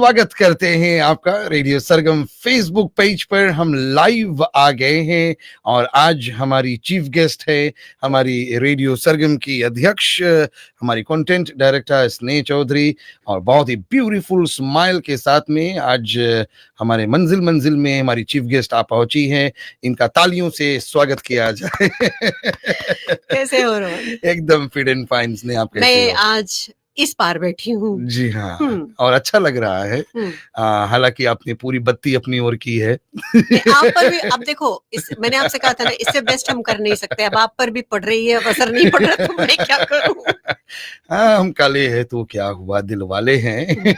स्वागत करते हैं आपका रेडियो सरगम फेसबुक पेज पर। हम लाइव आ गए हैं और आज हमारी चीफ गेस्ट है हमारी रेडियो सरगम की अध्यक्ष, हमारी कंटेंट डायरेक्टर स्नेह चौधरी, और बहुत ही ब्यूटीफुल स्माइल के साथ में आज हमारे मंजिल मंजिल में हमारी चीफ गेस्ट आप पहुंची हैं। इनका तालियों से स्वागत किया जाए। कैसे हो रोहन? एकदम फिट एंड फाइन। स्नेह, आप कैसे मैं हो? आज इस पार बैठी हूँ। जी हाँ, और अच्छा लग रहा है। हालांकि आपने पूरी बत्ती अपनी ओर की है। आप पर भी, अब देखो, मैंने आपसे कहा था ना, इससे बेस्ट हम कर नहीं सकते। अब आप पर भी पड़ रही है, अब असर नहीं पड़ रहा तो मैं क्या करूँ? हाँ, हम काले हैं तो क्या हुआ, दिल वाले हैं।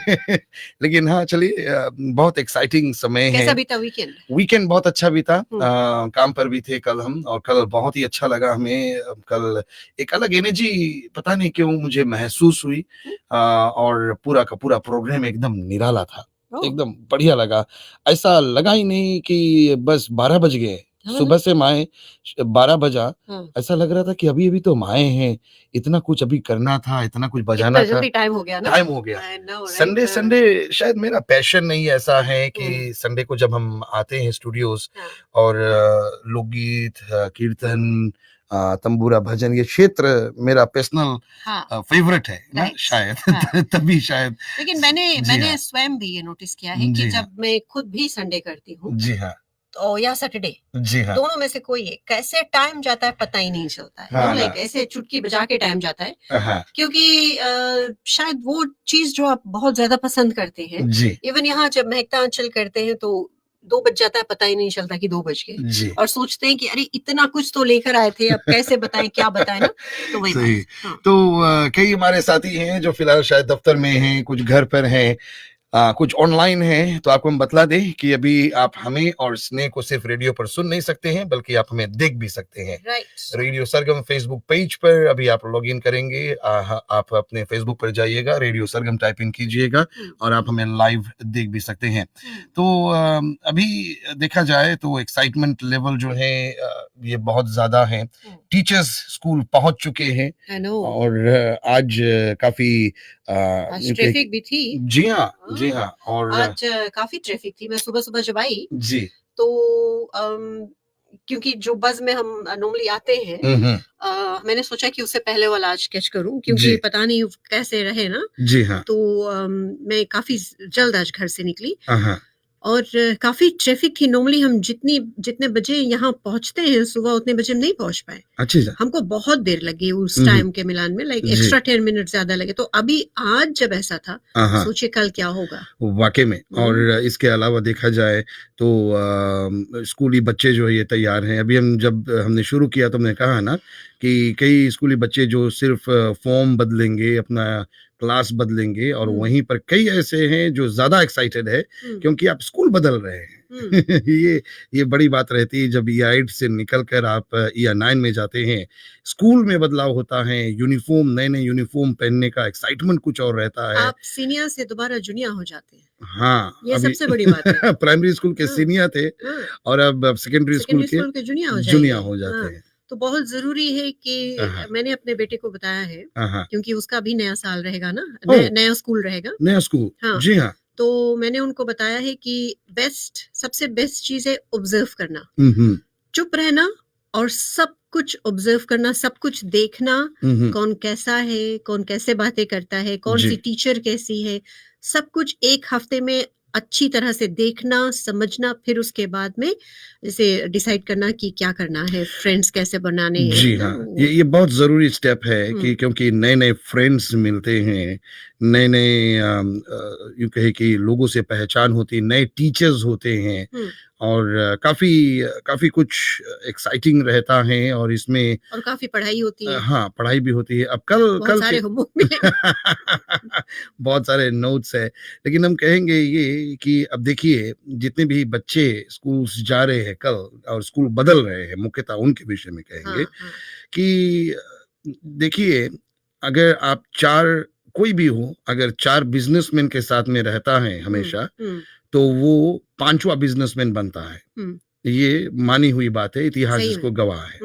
लेकिन हाँ, चलिए, बहुत एक्साइटिंग समय है। कैसा बीता वीकेंड? वीकेंड बहुत अच्छा बीता। काम पर भी थे कल हम, और कल बहुत ही अच्छा लगा हमें। कल एक अलग एनर्जी पता नहीं क्यों मुझे महसूस हुई, और पूरा का पूरा प्रोग्राम एकदम निराला था, एकदम बढ़िया लगा। ऐसा लगा ही नहीं कि बस 12 बज गए, सुबह से माए 12 बजा। ऐसा लग रहा था कि अभी अभी तो माए हैं, इतना कुछ अभी करना था, इतना कुछ बजाना था। जल्दी टाइम हो गया ना? टाइम हो गया। संडे शायद मेरा पैशन नहीं ऐसा है कि संडे को जब हम आते हैं स्टूडियोज और लोकगीत, कीर्तन, तंबूरा, भजन, ये क्षेत्र मेरा पर्सनल फेवरेट है ना, शायद तभी शायद। लेकिन मैंने स्वयं भी ये नोटिस किया है कि जब मैं खुद भी संडे करती हूँ, जी हाँ, तो या सैटरडे, जी हाँ, दोनों में से कोई एक, कैसे टाइम जाता है पता ही नहीं चलता है। लाइक ऐसे चुटकी बजा के टाइम जाता है, क्योंकि शायद वो चीज जो आप बहुत ज्यादा पसंद करते हैं। इवन यहाँ जब महकता आंचल करते हैं तो 2 बज जाता है, पता ही नहीं चलता कि 2 बज गए, और सोचते हैं कि अरे इतना कुछ तो लेकर आए थे, अब कैसे बताएं, क्या बताएं ना। तो वही सही। तो कई हमारे साथी हैं जो फिलहाल शायद दफ्तर में हैं, कुछ घर पर हैं, कुछ ऑनलाइन है। तो आपको हम बतला दें कि अभी आप हमें और स्नेह को सिर्फ रेडियो पर सुन नहीं सकते हैं, बल्कि आप हमें देख भी सकते हैं। रेडियो सरगम फेसबुक पेज पर अभी आप लॉग इन करेंगे, आप अपने फेसबुक पर जाइएगा, रेडियो सरगम टाइप इन कीजिएगा और आप हमें लाइव देख भी सकते हैं। तो अभी देखा जाए तो एक्साइटमेंट लेवल जो है ये बहुत ज्यादा है। टीचर्स स्कूल पहुंच चुके हैं और आज काफी ट्रैफिक भी थी। जी हाँ, जी हाँ, और आज काफी ट्रैफिक थी। मैं सुबह जब आई जी, तो क्योंकि जो बस में हम नॉर्मली आते हैं, मैंने सोचा कि उससे पहले वाला आज कैच करूं, क्योंकि पता नहीं कैसे रहे ना। जी हाँ, तो मैं काफी जल्द आज घर से निकली और काफी ट्रैफिक थी। नॉर्मली हम जितने बजे यहाँ पहुंचते हैं सुबह, उतने बजे हम नहीं पहुंच पाए। अच्छा, हमको बहुत देर लगी उस टाइम के मिलान में, लाइक एक्स्ट्रा 10 मिनट ज्यादा लगे। तो अभी आज जब ऐसा था, सोचिए कल क्या होगा वाकई में। और इसके अलावा देखा जाए तो स्कूली बच्चे जो है ये तैयार हैं। अभी हमने शुरू किया तो हमने कहा ना कि कई स्कूली बच्चे जो सिर्फ फॉर्म बदलेंगे, अपना क्लास बदलेंगे, और वहीं पर कई ऐसे हैं जो ज्यादा एक्साइटेड है क्योंकि आप स्कूल बदल रहे हैं। ये बड़ी बात रहती है जब E8 से निकलकर आप E9 में जाते हैं। स्कूल में बदलाव होता है, यूनिफॉर्म, नए यूनिफॉर्म पहनने का एक्साइटमेंट कुछ और रहता है। आप सीनियर से दोबारा जूनियर हो जाते हैं। हाँ, ये सबसे बड़ी बात है। प्राइमरी स्कूल के सीनियर थे और अब सेकेंडरी स्कूल के जूनियर हो जाते हैं। तो बहुत जरूरी है कि मैंने अपने बेटे को बताया है, क्योंकि उसका भी नया साल रहेगा ना, नया स्कूल रहेगा, नया स्कूल। हाँ, जी हाँ। तो मैंने उनको बताया है कि सबसे बेस्ट चीज है ऑब्जर्व करना, चुप रहना और सब कुछ ऑब्जर्व करना, सब कुछ देखना, कौन कैसा है, कौन कैसे बातें करता है, कौन सी टीचर कैसी है, सब कुछ एक हफ्ते में अच्छी तरह से देखना, समझना, फिर उसके बाद में जैसे डिसाइड करना कि क्या करना है, फ्रेंड्स कैसे बनाने हैं। जी हाँ, ये बहुत जरूरी स्टेप है कि क्योंकि नए फ्रेंड्स मिलते हैं, नए यूं कहे कि लोगों से पहचान होती है, नए टीचर्स होते हैं, और काफी कुछ एक्साइटिंग रहता है, और इसमें और काफी पढ़ाई होती है। हाँ, पढ़ाई भी होती है। अब कल सारे होमवर्क मिले। बहुत सारे नोट्स है। लेकिन हम कहेंगे ये कि अब देखिए जितने भी बच्चे स्कूल जा रहे हैं कल और स्कूल बदल रहे हैं, मुख्यतः उनके विषय में कहेंगे कि देखिए, अगर आप कोई भी हो, अगर 4 बिजनेसमैन के साथ में रहता है हमेशा, तो वो 5वां बिजनेसमैन बनता है। ये मानी हुई बात है, इतिहास इसको गवाह है।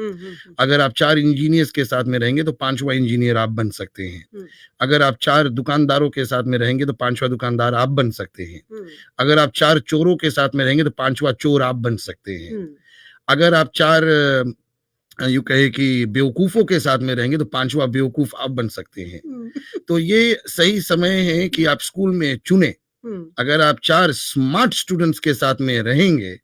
अगर आप 4 इंजीनियर्स के साथ में रहेंगे तो 5वां इंजीनियर आप बन सकते हैं। अगर आप 4 दुकानदारों के साथ में रहेंगे तो 5वां दुकानदार आप बन सकते हैं। अगर आप 4 चोरों के साथ में रहेंगे तो 5वां चोर आप बन सकते हैं। अगर आप 4 यूँ कहे कि बेवकूफों के साथ में रहेंगे तो 5वां बेवकूफ आप बन सकते हैं। तो ये सही समय है कि आप स्कूल में चुने। अगर आप 4 स्मार्ट स्टूडेंट्स के साथ में रहेंगे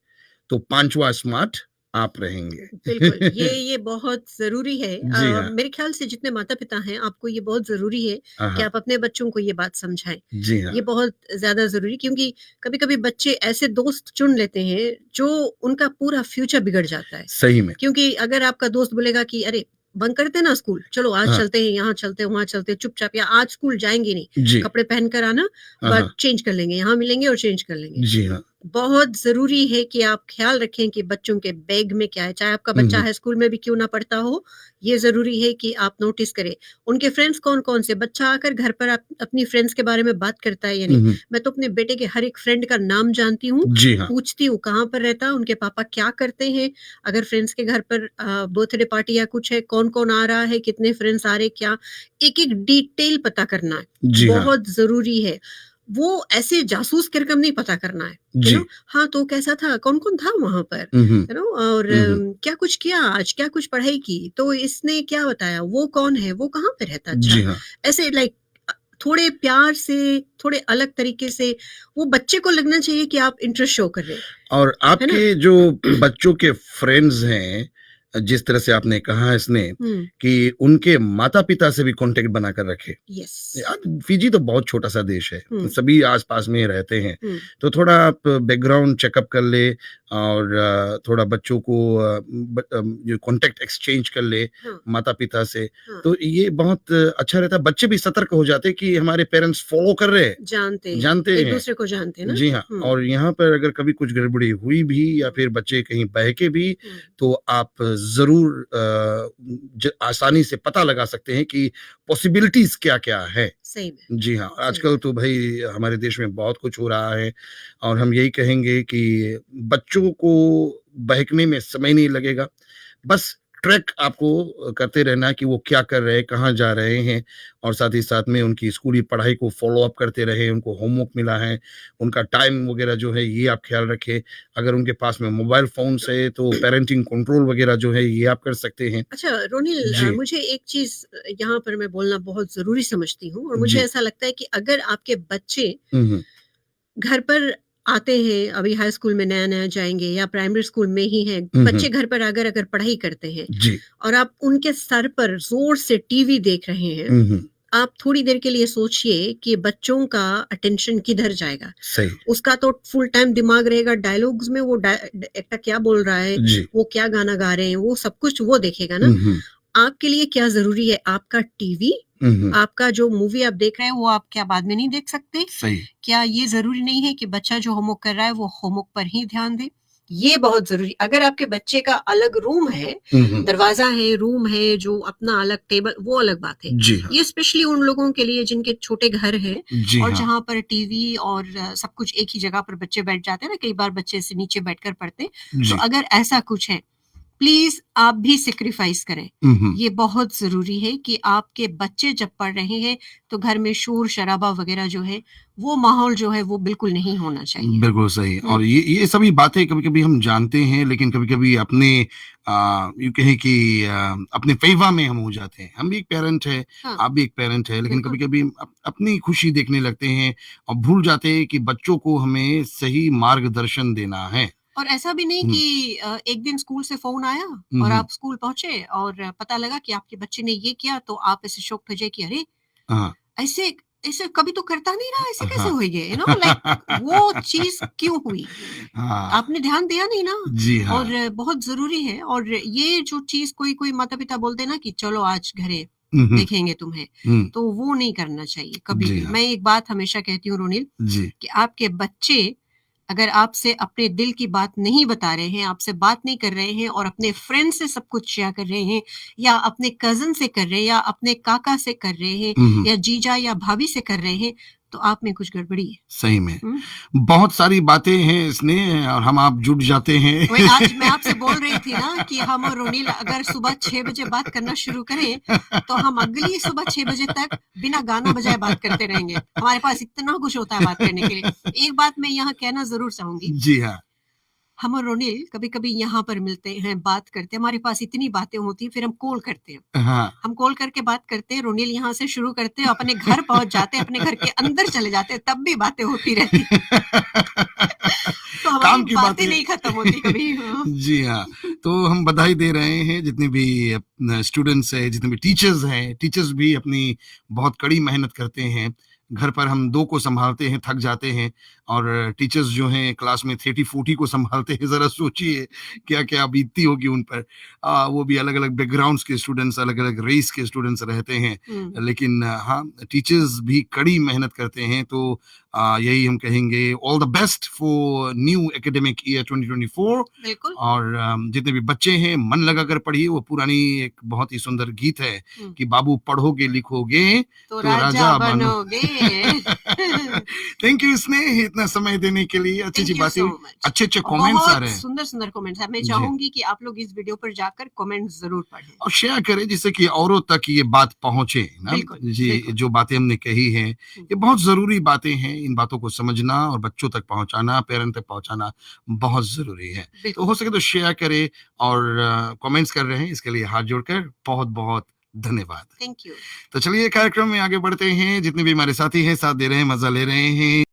तो 5वां स्मार्ट आप रहेंगे। बिल्कुल, ये बहुत ज़रूरी है। मेरे ख्याल से जितने माता-पिता हैं, आपको ये बहुत ज़रूरी है कि आप अपने बच्चों को ये बात समझाएँ। जी हाँ। ये बहुत ज़्यादा ज़रूरी, क्योंकि कभी-कभी बच्चे ऐसे दोस्त चुन लेते हैं, जो उनका पूरा फ्यूचर बिगड़ जाता है। सही में। क्योंकि अगर आपका दोस्त बोलेगा कि अरे बंक करते ना स्कूल, चलो आज चलते हैं, यहाँ चलते हैं, वहाँ चलते हैं, चुपचाप, या आज स्कूल जाएंगे नहीं, कपड़े पहन कर आना, बट चेंज कर लेंगे, यहाँ मिलेंगे और चेंज कर लेंगे। जी हाँ। बहुत जरूरी है कि आप ख्याल रखें कि बच्चों के बैग में क्या है, चाहे आपका बच्चा हाई स्कूल में भी क्यों ना पढ़ता हो, ये जरूरी है कि आप नोटिस करें उनके फ्रेंड्स कौन कौन से। बच्चा आकर घर पर अपनी फ्रेंड्स के बारे में बात करता है या नहीं। मैं तो अपने बेटे के हर एक फ्रेंड का नाम जानती हूँ, पूछती हूँ कहाँ पर रहता है, उनके पापा क्या करते हैं, अगर फ्रेंड्स के घर पर बर्थडे पार्टी या कुछ है, कौन कौन आ रहा है, कितने फ्रेंड्स आ रहे, क्या, एक एक डिटेल पता करना है, बहुत जरूरी है। वो ऐसे जासूस करके नहीं पता करना है, यू नो। हाँ, तो कैसा था, कौन कौन था वहां पर, यू नो, और क्या कुछ किया आज, क्या कुछ पढ़ाई की, तो इसने क्या बताया, वो कौन है, वो कहाँ पे रहता। अच्छा, ऐसे लाइक थोड़े प्यार से, थोड़े अलग तरीके से वो बच्चे को लगना चाहिए कि आप इंटरेस्ट शो कर रहे हैं। और आपके जो बच्चों के फ्रेंड्स हैं, जिस तरह से आपने कहा इसने कि उनके माता पिता से भी कांटेक्ट बनाकर रखे। यार फिजी तो बहुत छोटा सा देश है, सभी आसपास में रहते हैं, तो थोड़ा आप बैकग्राउंड चेकअप कर ले और थोड़ा बच्चों को जो कांटेक्ट एक्सचेंज कर ले माता पिता से, तो ये बहुत अच्छा रहता है। बच्चे भी सतर्क हो जाते कि हमारे पेरेंट्स फॉलो कर रहे हैं, जानते हैं, एक दूसरे को जानते हैं ना। जी हाँ। और यहाँ पर अगर कभी कुछ गड़बड़ी हुई भी या फिर बच्चे कहीं बहके भी, तो आप जरूर आसानी से पता लगा सकते हैं कि पॉसिबिलिटीज क्या क्या है। सही में। जी हाँ, आजकल तो भाई हमारे देश में बहुत कुछ हो रहा है, और हम यही कहेंगे कि बच्चों को बहकने में समय नहीं लगेगा, बस ट्रैक आपको करते रहना है कि वो क्या कर रहे हैं, कहाँ जा रहे हैं, और साथ ही साथ में उनकी स्कूली पढ़ाई को फॉलो अप करते रहे। उनको होमवर्क मिला है, उनका टाइम वगैरह जो है ये आप ख्याल रखें। अगर उनके पास में मोबाइल फोन है तो पेरेंटिंग कंट्रोल वगैरह जो है ये आप कर सकते हैं। अच्छा रोनिल, मुझे एक चीज यहाँ पर मैं बोलना बहुत जरूरी समझती हूँ, और मुझे ऐसा लगता है कि अगर आपके बच्चे घर पर आते हैं, अभी हाई स्कूल में नया नया जाएंगे या प्राइमरी स्कूल में ही हैं, बच्चे घर पर अगर पढ़ाई करते हैं और आप उनके सर पर जोर से टीवी देख रहे हैं, आप थोड़ी देर के लिए सोचिए कि बच्चों का अटेंशन किधर जाएगा। सही। उसका तो फुल टाइम दिमाग रहेगा डायलॉग्स में, वो एक्टर क्या बोल रहा है, वो क्या गाना गा रहे हैं, वो सब कुछ वो देखेगा ना। आपके लिए क्या जरूरी है, आपका टीवी, आपका जो मूवी आप देख रहे हैं वो आप क्या बाद में नहीं देख सकते? सही। क्या ये जरूरी नहीं है कि बच्चा जो होमवर्क कर रहा है वो होमवर्क पर ही ध्यान दे? ये बहुत जरूरी। अगर आपके बच्चे का अलग रूम है, दरवाजा है, रूम है, जो अपना अलग टेबल, वो अलग बात है। हाँ। ये स्पेशली उन लोगों के लिए जिनके छोटे घर हैं और हाँ। जहाँ पर टीवी और सब कुछ एक ही जगह पर बच्चे बैठ जाते हैं ना, कई बार बच्चे से नीचे बैठकर पढ़ते। तो अगर ऐसा कुछ है, प्लीज आप भी सेक्रीफाइस करें। ये बहुत जरूरी है कि आपके बच्चे जब पढ़ रहे हैं तो घर में शोर शराबा वगैरह जो है, वो माहौल जो है वो बिल्कुल नहीं होना चाहिए। बिल्कुल सही। और ये सभी बातें कभी कभी हम जानते हैं, लेकिन कभी कभी अपने यूँ कहें कि अपने फेवा में हम हो जाते हैं। हम भी एक पेरेंट है, आप भी एक पेरेंट है, लेकिन कभी कभी अपनी खुशी देखने लगते हैं और भूल जाते हैं कि बच्चों को हमें सही मार्गदर्शन देना है। और ऐसा भी नहीं कि एक दिन स्कूल से फोन आया और आप स्कूल पहुंचे और पता लगा कि आपके बच्चे ने ये किया, तो आप ऐसे शॉक्ड हो जाए कि अरे ऐसे ऐसे कभी तो करता नहीं रहा, ऐसे कैसे हो गए, यू नो, लाइक वो चीज क्यों हुई, आपने ध्यान दिया नहीं ना। जी हाँ। और बहुत जरूरी है। और ये जो चीज कोई माता पिता बोलते ना कि चलो आज घरे देखेंगे तुम्हें, तो वो नहीं करना चाहिए कभी भी। मैं एक बात हमेशा कहती हूँ रोनिल, कि आपके बच्चे अगर आपसे अपने दिल की बात नहीं बता रहे हैं, आपसे बात नहीं कर रहे हैं और अपने फ्रेंड से सब कुछ शेयर कर रहे हैं, या अपने कजन से कर रहे हैं, या अपने काका से कर रहे हैं, या जीजा या भाभी से कर रहे हैं, तो तो आप में कुछ गड़बड़ी है। सही में बहुत सारी बातें हैं इसने, और हम आप जुट जाते हैं। वही आज मैं आपसे बोल रही थी ना कि हम और रोनील अगर सुबह 6 बजे बात करना शुरू करें तो हम अगली सुबह 6 बजे तक बिना गाना बजाए बात करते रहेंगे। हमारे पास इतना कुछ होता है बात करने के लिए। एक बात मैं यहाँ कहना जरूर चाहूंगी। जी हाँ, हम और रोनील कभी कभी यहाँ पर मिलते हैं, बात करते हैं, हमारे पास इतनी बातें होती हैं, फिर हम कॉल करते हैं। हाँ। हम कॉल करके बात करते हैं, रोनील यहाँ से शुरू करते हैं, अपने घर पहुंच जाते हैं, अपने घर के अंदर चले जाते हैं, तब भी बातें होती रहती तो हमारी बातें नहीं खत्म होती कभी। जी हाँ, तो हम बधाई दे रहे हैं जितने भी स्टूडेंट्स हैं, जितने भी टीचर्स हैं। टीचर्स भी अपनी बहुत कड़ी मेहनत करते हैं। घर पर हम 2 को संभालते हैं, थक जाते हैं, और टीचर्स जो हैं क्लास में 30-40 को संभालते हैं। जरा सोचिए क्या क्या बीतती होगी उन पर। वो भी अलग अलग बैकग्राउंड्स के स्टूडेंट्स, अलग अलग रेस के स्टूडेंट्स रहते हैं, लेकिन हाँ, टीचर्स भी कड़ी मेहनत करते हैं। तो यही हम कहेंगे, all the best for new academic year 2024। बिल्कुल। और जितने भी बच्चे हैं मन लगा कर पढ़िए। वो पुरानी एक बहुत ही सुंदर गीत है कि बाबू पढ़ोगे लिखोगे तो राजा बनोगे। थैंक यू स्नेह, इतना समय देने के लिए। अच्छी बातें, अच्छे कमेंट्स आ रहे हैं, सुंदर सुंदर कमेंट्स है। मैं चाहूंगी कि आप लोग इस वीडियो पर जाकर कमेंट्स जरूर पढ़ें और शेयर करें, जिससे कि औरों तक ये बात पहुंचे ना। जी, जो बातें हमने कही हैं ये बहुत जरूरी बातें हैं। इन बातों को समझना और बच्चों तक पहुंचाना, पेरेंट तक पहुंचाना बहुत जरूरी है। तो हो सके तो शेयर करें, और कमेंट्स कर रहे हैं इसके लिए हाथ जोड़कर बहुत बहुत धन्यवाद। Thank you. तो चलिए कार्यक्रम में आगे बढ़ते हैं। जितने भी हमारे साथी हैं साथ दे रहे हैं, मजा ले रहे हैं।